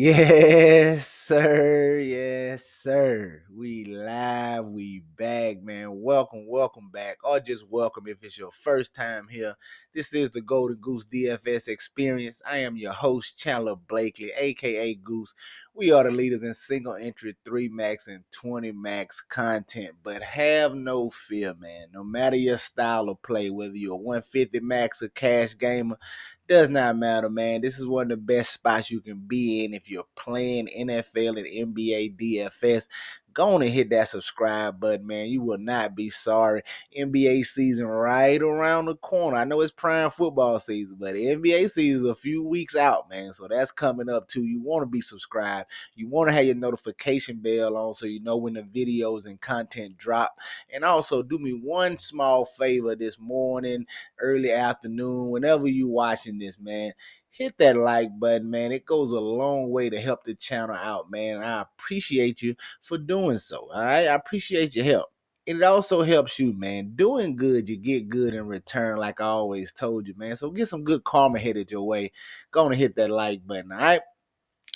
Yes, sir. Yes, sir. We live. We back, man. Welcome back. Or just welcome if it's your first time here. This is the Golden Goose DFS experience. I am your host, Chandler Blakely, aka Goose. We are the leaders in single entry 3 max and 20 max content. But have no fear, man. No matter your style of play, whether you're a 150 max or cash gamer, does not matter, man. This is one of the best spots you can be in if you're playing NFL and NBA DFS. Go on and hit that subscribe button, man. You will not be sorry. NBA season right around the corner. I know it's prime football season, but the NBA season is a few weeks out, man. So that's coming up too. You want to be subscribed. You want to have your notification bell on so you know when the videos and content drop. And also do me one small favor this morning, early afternoon, whenever you watching this, man, hit that like button, man. It goes a long way to help the channel out, man. I appreciate you for doing so. All right, I appreciate your help. It also helps you, man. Doing good, you get good in return, like I always told you, man. So get some good karma headed your way. Go on and hit that like button, all right?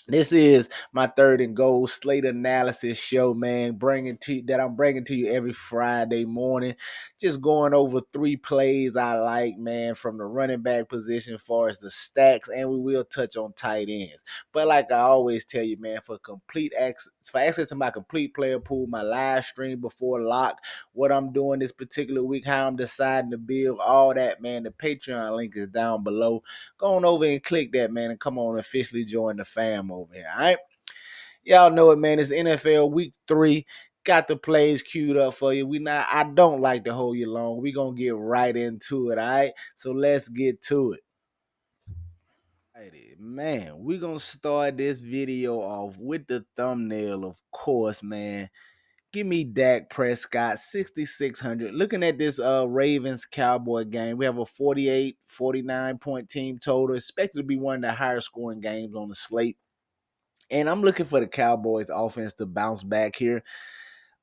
This is my third and goal slate analysis show, man. I'm bringing to you every Friday morning. Just going over 3 plays I like, man, from the running back position as far as the stacks, and we will touch on tight ends. But like I always tell you, man, for access to my complete player pool, my live stream before lock, what I'm doing this particular week, how I'm deciding to build, all that, man. The Patreon link is down below. Go on over and click that, man, and come on and officially join the fam over here. All right. Y'all know it, man. It's NFL week 3. Got the plays queued up for you. I don't like to hold you long. We're gonna get right into it, all right? So let's get to it. Alrighty, man, we're gonna start this video off with the thumbnail, of course, man. Give me Dak Prescott, 6,600. Looking at this Ravens Cowboy game, we have a 48, 49 point team total. Expected to be one of the higher scoring games on the slate. And I'm looking for the Cowboys offense to bounce back here.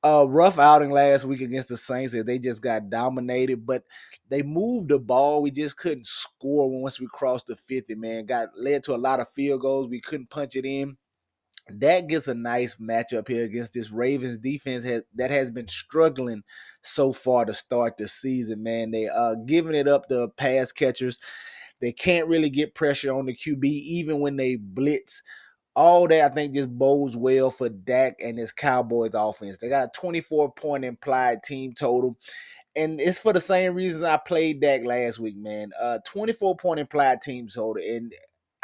Rough outing last week against the Saints. They just got dominated, but they moved the ball. We just couldn't score once we crossed the 50, man. Got led to a lot of field goals. We couldn't punch it in. That gets a nice matchup here against this Ravens defense that has been struggling so far to start the season, man. They giving it up to pass catchers. They can't really get pressure on the QB even when they blitz. All that I think just bodes well for Dak and his Cowboys offense. They got a 24-point implied team total. And it's for the same reasons I played Dak last week, man. 24-point implied team total. And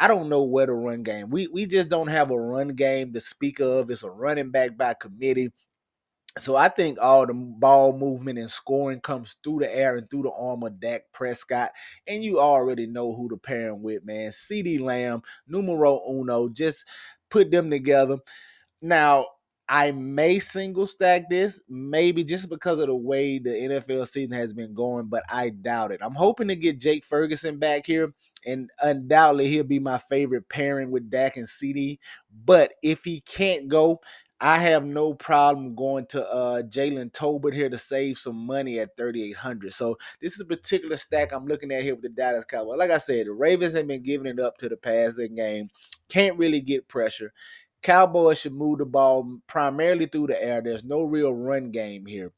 I don't know where to run game. We just don't have a run game to speak of. It's a running back by committee. So I think all the ball movement and scoring comes through the air and through the arm of Dak Prescott. And you already know who to pair him with, man. CeeDee Lamb, numero uno. Just put them together. Now, I may single stack this, maybe just because of the way the NFL season has been going, but I doubt it. I'm hoping to get Jake Ferguson back here, and undoubtedly he'll be my favorite pairing with Dak and CD. But if he can't go, I have no problem going to Jalen Tolbert here to save some money at 3,800. So this is a particular stack I'm looking at here with the Dallas Cowboys. Like I said, the Ravens have been giving it up to the passing game. Can't really get pressure. Cowboys should move the ball primarily through the air. There's no real run game here.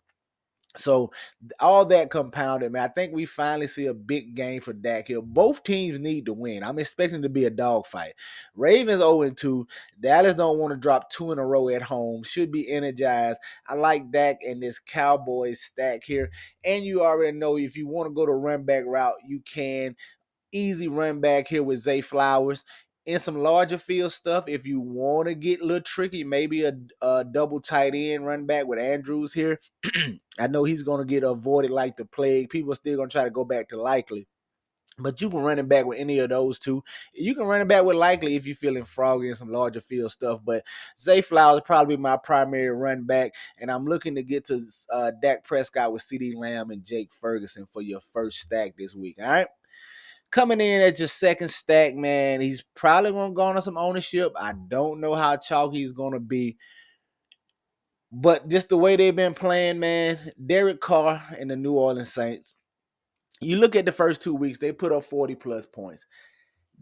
So all that compounded, man, I think we finally see a big game for Dak here. Both teams need to win. I'm expecting to be a dogfight. Ravens 0-2. Dallas don't want to drop 2 in a row at home. Should be energized. I like Dak and this Cowboys stack here. And you already know if you want to go the run back route, you can. Easy run back here with Zay Flowers. In some larger field stuff, if you want to get a little tricky, maybe a double tight end run back with Andrews here. I know he's going to get avoided like the plague. People are still going to try to go back to Likely. But you can run it back with any of those two. You can run it back with Likely if you're feeling froggy and some larger field stuff. But Zay Flowers probably my primary run back. And I'm looking to get to Dak Prescott with CeeDee Lamb and Jake Ferguson for your first stack this week. All right. Coming in at your second stack, man, he's probably going to garner some ownership. I don't know how chalky he's going to be. But just the way they've been playing, man, Derek Carr and the New Orleans Saints. You look at the first 2 weeks, they put up 40-plus points.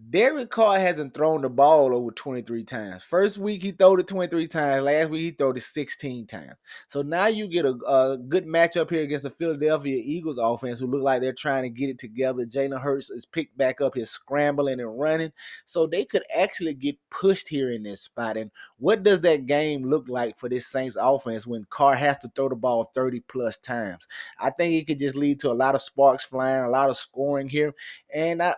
Derek Carr hasn't thrown the ball over 23 times. First week he threw it 23 times. Last week he threw it 16 times. So now you get a good matchup here against the Philadelphia Eagles offense, who look like they're trying to get it together. Jalen Hurts is picked back up his scrambling and running. So they could actually get pushed here in this spot. And what does that game look like for this Saints offense when Carr has to throw the ball 30 plus times? I think it could just lead to a lot of sparks flying, a lot of scoring here. And I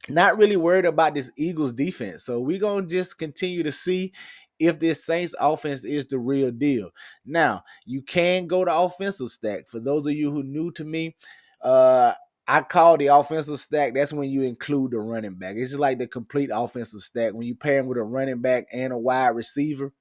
not really worried about this Eagles defense. So we're going to just continue to see if this Saints offense is the real deal. Now, you can go to offensive stack. For those of you who new to me, I call the offensive stack. That's when you include the running back. It's just like the complete offensive stack. When you pair him with a running back and a wide receiver,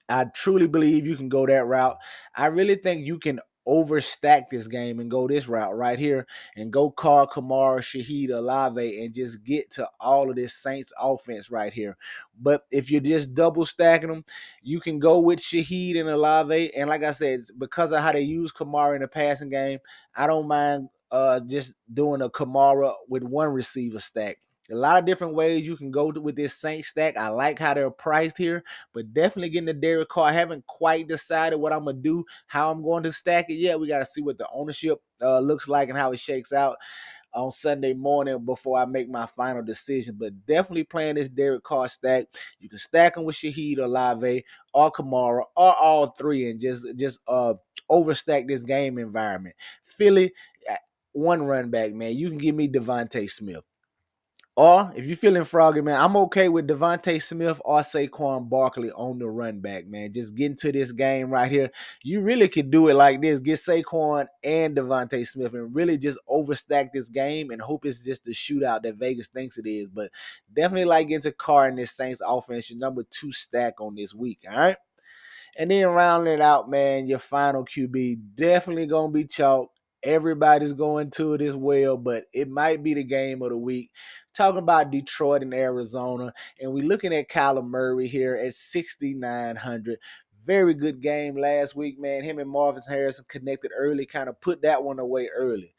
I truly believe you can go that route. I really think you can overstack this game and go this route right here and go Carl Kamara, Shaheed Olave, and just get to all of this Saints offense right here. But if you're just double stacking them, you can go with Shaheed and Olave. And like I said, because of how they use Kamara in the passing game, I don't mind just doing a Kamara with one receiver stack. A lot of different ways you can go with this Saints stack. I like how they're priced here, but definitely getting the Derek Carr. I haven't quite decided what I'm gonna do, how I'm going to stack it yet. We got to see what the ownership looks like and how it shakes out on Sunday morning before I make my final decision. But definitely playing this Derek Carr stack. You can stack them with Shaheed Olave or Kamara or all three, and just overstack this game environment. Philly, one run back, man. You can give me Devontae Smith. Or if you're feeling froggy, man, I'm okay with Devontae Smith or Saquon Barkley on the run back, man. Just get into this game right here. You really could do it like this. Get Saquon and Devontae Smith and really just overstack this game and hope it's just the shootout that Vegas thinks it is. But definitely like into Carr in this Saints offense, your number 2 stack on this week, all right? And then rounding it out, man, your final QB definitely going to be chalk. Everybody's going to it as well, but it might be the game of the week. Talking about Detroit and Arizona, and we're looking at Kyler Murray here at 6,900. Very good game last week, man. Him and Marvin Harrison connected early, kind of put that one away early.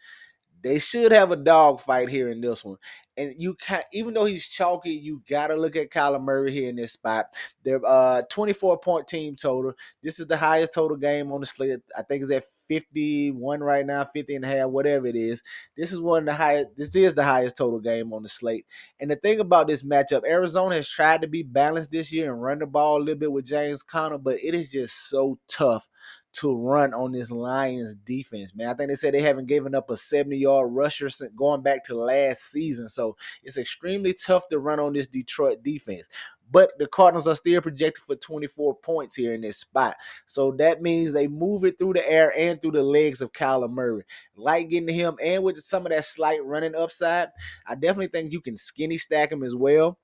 They should have a dog fight here in this one. And you can, even though he's chalky, you gotta look at Kyler Murray here in this spot. They're 24-point team total. This is the highest total game on the slate. I think it's at 51 right now, 50 and a half, whatever it is. This is one of the highest, this is the highest total game on the slate. And the thing about this matchup, Arizona has tried to be balanced this year and run the ball a little bit with James Conner, but it is just so tough to run on this Lions defense, man. I think they said they haven't given up a 70-yard rusher since going back to last season. So it's extremely tough to run on this Detroit defense. But the Cardinals are still projected for 24 points here in this spot. So that means they move it through the air and through the legs of Kyler Murray. Like getting to him and with some of that slight running upside, I definitely think you can skinny stack him as well.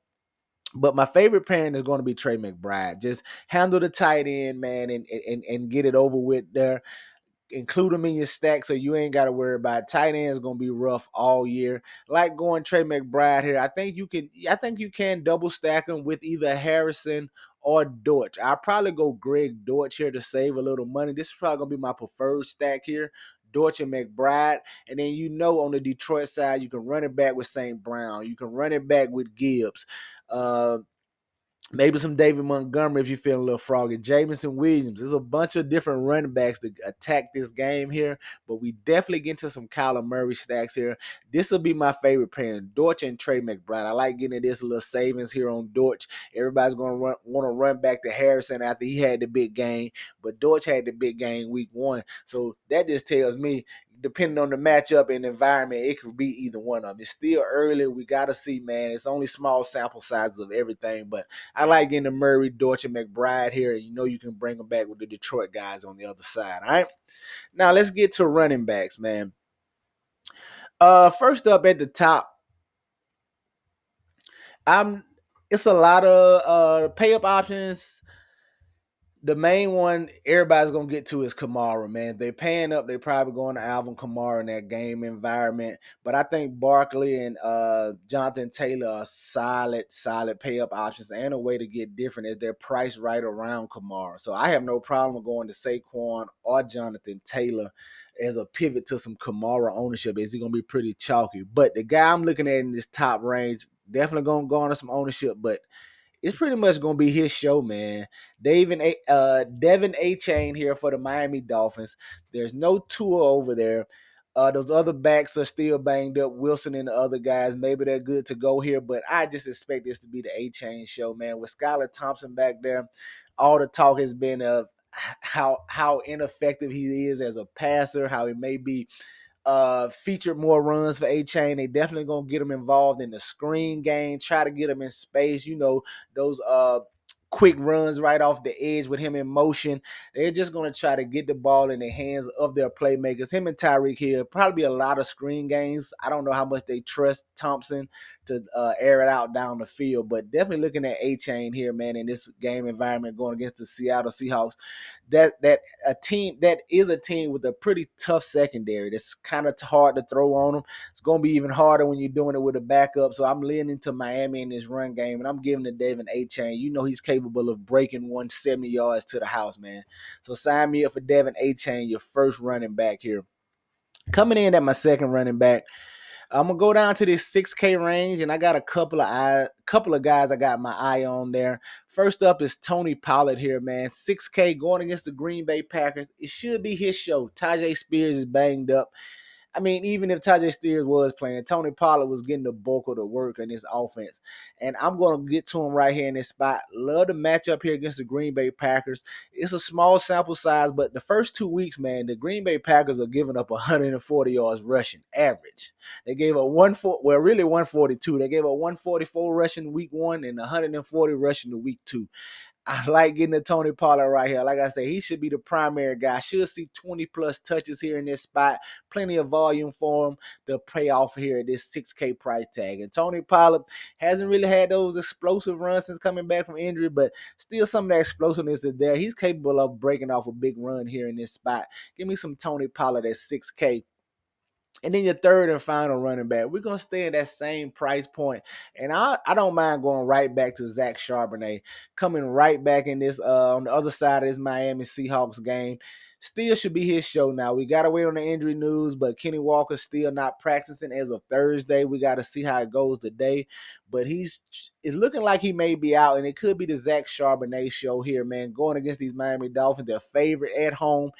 But my favorite pairing is going to be Trey McBride. Just handle the tight end, man, and get it over with there. Include them in your stack so you ain't got to worry about it. Tight end is going to be rough all year. Like going Trey McBride here, I think you can double stack them with either Harrison or Dortch. I'll probably go Greg Dortch here to save a little money. This is probably going to be my preferred stack here. Dortch and McBride. And then on the Detroit side, you can run it back with St. Brown. You can run it back with Gibbs. Uh, Maybe some David Montgomery if you're feeling a little froggy. Jameson Williams. There's a bunch of different running backs to attack this game here, but we definitely get into some Kyler Murray stacks here. This will be my favorite pairing, Dortch and Trey McBride. I like getting this little savings here on Dortch. Everybody's going to want to run back to Harrison after he had the big game, but Dortch had the big game week 1. So that just tells me depending on the matchup and environment, it could be either one of them. It's still early. We got to see, man. It's only small sample sizes of everything, but I like getting the Murray, Dortch, and McBride here. And you can bring them back with the Detroit guys on the other side. All right. Now let's get to running backs, man. First up at the top, I'm it's a lot of pay up options. The main one everybody's gonna get to is Kamara, man. They're paying up. They're probably going to Alvin Kamara in that game environment. But I think Barkley and Jonathan Taylor are solid pay up options and a way to get different is they're priced right around Kamara. So I have no problem going to Saquon or Jonathan Taylor as a pivot to some Kamara ownership. Is he gonna be pretty chalky? But the guy I'm looking at in this top range, Definitely gonna garner some ownership, but it's pretty much gonna be his show, man. Devin A. Chain here for the Miami Dolphins. There's no tour over there. Those other backs are still banged up. Wilson and the other guys, maybe they're good to go here, but I just expect this to be the A Chain show, man. With Skylar Thompson back there, all the talk has been of how ineffective he is as a passer, how he may be featured more runs for A Chain. They definitely gonna get him involved in the screen game, try to get him in space. You know, those quick runs right off the edge with him in motion. They're just gonna try to get the ball in the hands of their playmakers. Him and Tyreek Hill, probably a lot of screen games. I don't know how much they trust Thompson to air it out down the field, but definitely looking at A Chain here, man, in this game environment going against the Seattle Seahawks. That is a team with a pretty tough secondary. That's kind of hard to throw on them. It's going to be even harder when you're doing it with a backup. So I'm leaning to Miami in this run game, and I'm giving to Devin A. Chain. You know he's capable of breaking 170 yards to the house, man. So sign me up for Devin A. Chain, your first running back here. Coming in at my second running back, I'm gonna go down to this 6K range, and I got a couple of guys I got my eye on there. First up is Tony Pollard here, man. 6K going against the Green Bay Packers. It should be his show. Tajay Spears is banged up. I mean, even if Tajay Spears was playing, Tony Pollard was getting the bulk of the work in this offense. And I'm going to get to him right here in this spot. Love the matchup here against the Green Bay Packers. It's a small sample size, but the first 2 weeks, man, the Green Bay Packers are giving up 140 yards rushing average. They gave up 142. They gave up 144 rushing week 1 and 140 rushing the week 2. I like getting the Tony Pollard right here. Like I said, he should be the primary guy. Should see 20 plus touches here in this spot. Plenty of volume for him to pay off here at this 6K price tag. And Tony Pollard hasn't really had those explosive runs since coming back from injury, but still some of that explosiveness is there. He's capable of breaking off a big run here in this spot. Give me some Tony Pollard at 6K. And then your third and final running back, we're gonna stay in that same price point. And I don't mind going right back to Zach Charbonnet, coming right back in this on the other side of this Miami Seahawks game. Still should be his show now. We gotta wait on the injury news, but Kenny Walker's still not practicing as of Thursday. We gotta see how it goes today. But it's looking like he may be out, and it could be the Zach Charbonnet show here, man. Going against these Miami Dolphins, their favorite at home.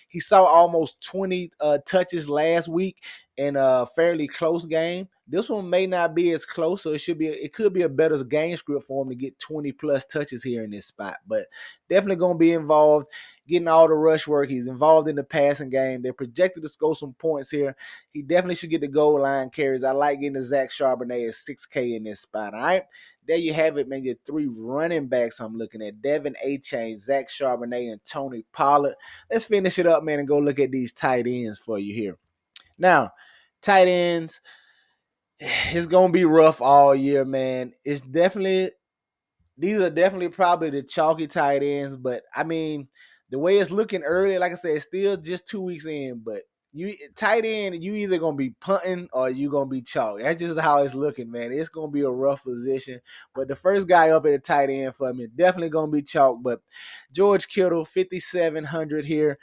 He saw almost 20 touches last week in a fairly close game. This one may not be as close, so it could be a better game script for him to get 20 plus touches here in this spot. But definitely gonna be involved, getting all the rush work. He's involved in the passing game. They're projected to score some points here. He definitely should get the goal line carries. I like getting the Zach Charbonnet at 6K in this spot. All right. There you have it, man. Your three running backs I'm looking at: Devin A. Chain, Zach Charbonnet, and Tony Pollard. Let's finish it up, man, and go look at these tight ends for you here. Now, tight ends, it's gonna be rough all year, man. These are definitely probably the chalky tight ends, but I mean, the way it's looking early, like I said, it's still just 2 weeks in, but you tight end, you either gonna be punting or you gonna be chalk. That's just how it's looking, man. It's gonna be a rough position. But the first guy up at the tight end for me, definitely gonna be chalk. But George Kittle, 5,700 here.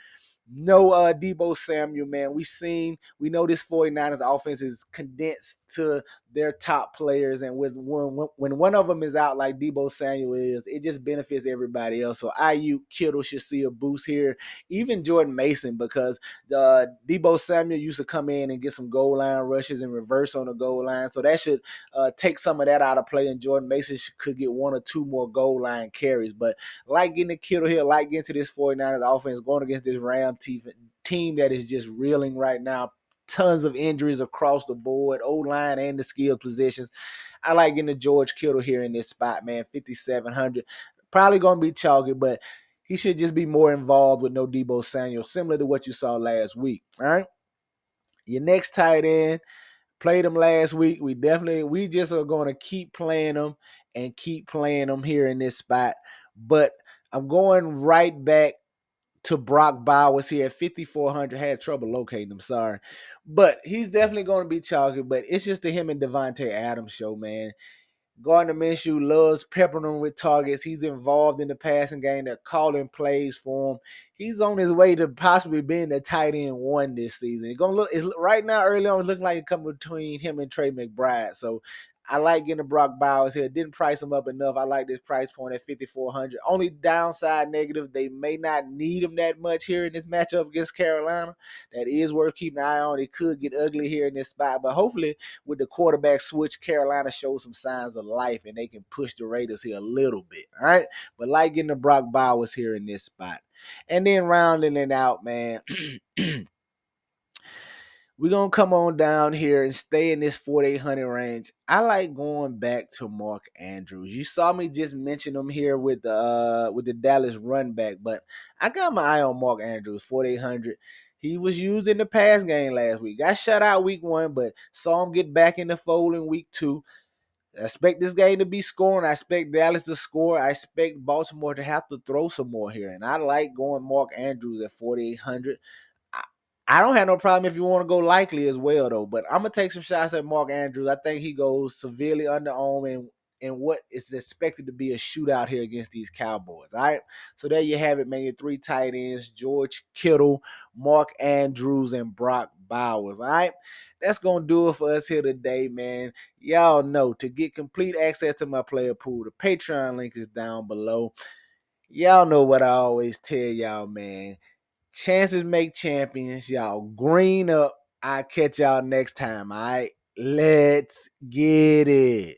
No Debo Samuel, man. We know this 49ers offense is condensed to their top players, and when one of them is out like Debo Samuel is, it just benefits everybody else. So IU Kittle should see a boost here. Even Jordan Mason, because Debo Samuel used to come in and get some goal line rushes and reverse on the goal line. So that should take some of that out of play, and Jordan Mason could get one or two more goal line carries. But like getting the Kittle here, like getting to this 49ers offense, going against this Ram team that is just reeling right now. Tons of injuries across the board, O-line and the skills positions. I like getting the George Kittle here in this spot, man. 5,700. Probably going to be chalky, but he should just be more involved with no Debo Samuel, similar to what you saw last week. All right. Your next tight end, played him last week. We just are going to keep playing them and keep playing them here in this spot. But I'm going right back to Brock Bowers here at 5,400. Had trouble locating him, sorry. But he's definitely going to be chalky, but it's just the him and Devontae Adams show, man. Gardner Minshew loves peppering him with targets. He's involved in the passing game. They're calling plays for him. He's on his way to possibly being the tight end one this season. It's right now, early on, it's looking like it's coming between him and Trey McBride. So I like getting the Brock Bowers here. Didn't price him up enough. I like this price point at 5,400. Only downside negative, they may not need him that much here in this matchup against Carolina. That is worth keeping an eye on. It could get ugly here in this spot, but hopefully with the quarterback switch, Carolina shows some signs of life and they can push the Raiders here a little bit. All right, but like getting the Brock Bowers here in this spot, and then rounding it out, man. We're going to come on down here and stay in this 4,800 range. I like going back to Mark Andrews. You saw me just mention him here with the Dallas run back, but I got my eye on Mark Andrews, 4,800. He was used in the pass game last week. Got shut out week 1, but saw him get back in the fold in week 2. I expect this game to be scoring. I expect Dallas to score. I expect Baltimore to have to throw some more here. And I like going Mark Andrews at 4,800. I don't have no problem if you want to go likely as well, though. But I'm gonna take some shots at Mark Andrews. I think he goes severely underarmed in what is expected to be a shootout here against these Cowboys. All right. So there you have it, man. Your 3 tight ends: George Kittle, Mark Andrews, and Brock Bowers. All right. That's gonna do it for us here today, man. Y'all know to get complete access to my player pool, the Patreon link is down below. Y'all know what I always tell y'all, man. Chances make champions. Y'all green up. I'll catch y'all next time. All right. Let's get it.